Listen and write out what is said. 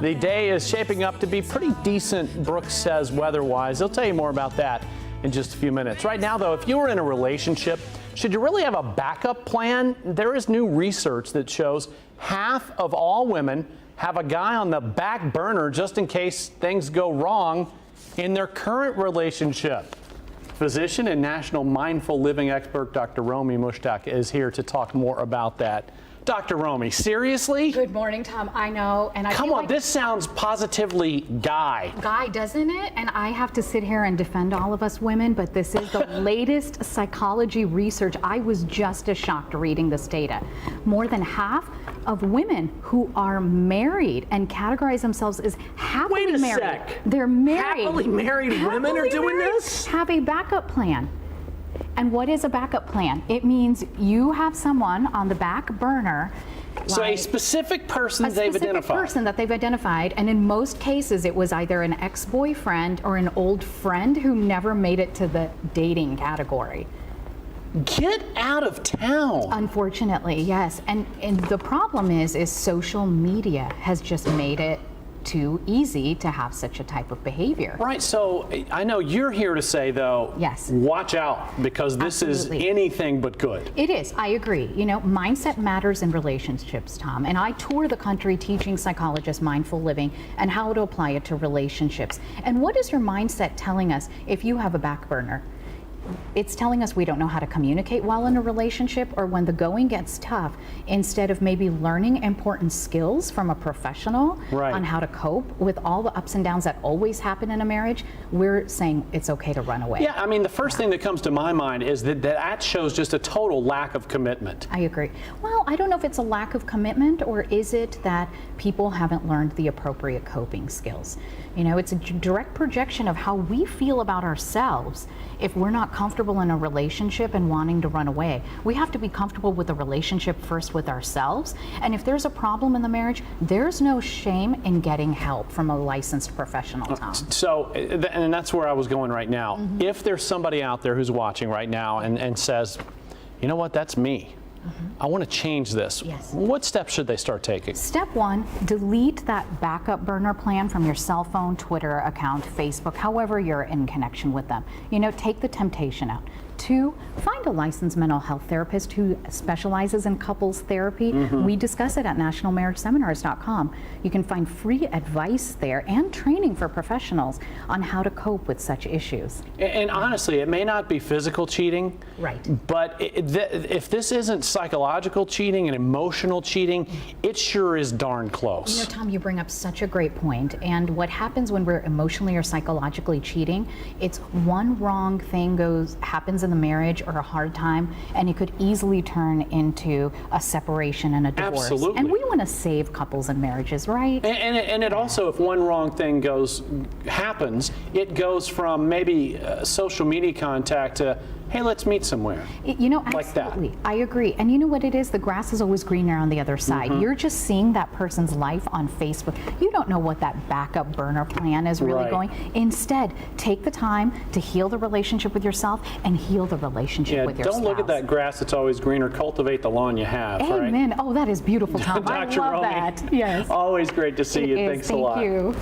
The day is shaping up to be pretty decent, Brooks says, weather-wise. He'll tell you more about that in just a few minutes. Right now, though, if you were in a relationship, should you really have a backup plan? There is new research that shows half of all women have a guy on the back burner just in case things go wrong in their current relationship. Physician and national mindful living expert Dr. Romie Mushtaq is here to talk more about that. Dr. Romie, seriously? Good morning, Tom. I know, and Come on, this sounds positively guy, doesn't it? And I have to sit here and defend all of us women, but this is the latest psychology research. I was just as shocked reading this data. More than half of women who are married and categorize themselves as happily married. Wait a sec. They're married. Happily married women are doing this? Have a backup plan. And what is a backup plan? It means you have someone on the back burner. So a specific person they've identified. A specific person that they've identified, and in most cases it was either an ex-boyfriend or an old friend who never made it to the dating category. Get out of town. Unfortunately, yes. And the problem is social media has just made it too easy to have such a type of behavior. Right, so I know you're here to say, though, yes, watch out, because this Absolutely. is anything but good. It is, I agree. You know, mindset matters in relationships, Tom, and I tour the country teaching psychologists mindful living and how to apply it to relationships. And what is your mindset telling us if you have a back burner? It's telling us we don't know how to communicate well in a relationship, or when the going gets tough, instead of maybe learning important skills from a professional on how to cope with all the ups and downs that always happen in a marriage, we're saying it's okay to run away. Yeah, I mean, the first thing that comes to my mind is that shows just a total lack of commitment. I agree. Well, I don't know if it's a lack of commitment, or is it that people haven't learned the appropriate coping skills. You know, it's a direct projection of how we feel about ourselves if we're not comfortable in a relationship and wanting to run away. We have to be comfortable with the relationship first with ourselves, and if there's a problem in the marriage, there's no shame in getting help from a licensed professional, Tom. So, and that's where I was going right now. Mm-hmm. If there's somebody out there who's watching right now and says, you know what, that's me. I want to change this. Yes. What steps should they start taking? Step one, delete that backup burner plan from your cell phone, Twitter account, Facebook, however you're in connection with them. You know, take the temptation out. Two, find a licensed mental health therapist who specializes in couples therapy. We discuss it at nationalmarriageseminars.com. You can find free advice there and training for professionals on how to cope with such issues. And honestly, it may not be physical cheating, right? But if this isn't psychological cheating and emotional cheating, it sure is darn close. You know, Tom, you bring up such a great point. And what happens when we're emotionally or psychologically cheating, it's one wrong thing happens in the marriage or a hard time, and it could easily turn into a separation and a divorce. Absolutely. And we want to save couples and marriages, right? And it also, if one wrong thing happens, it goes from maybe social media contact to, hey, let's meet somewhere. You know, like absolutely. That. I agree. And you know what it is? The grass is always greener on the other side. You're just seeing that person's life on Facebook. You don't know what that backup burner plan is really going. Instead, take the time to heal the relationship with yourself and heal the relationship with your spouse. Don't look at that grass that's always greener. Cultivate the lawn you have. Amen. Right? Oh, that is beautiful, Tom. Dr. I love Romie, that. Yes. Always great to see you. Thanks a lot. Thank you.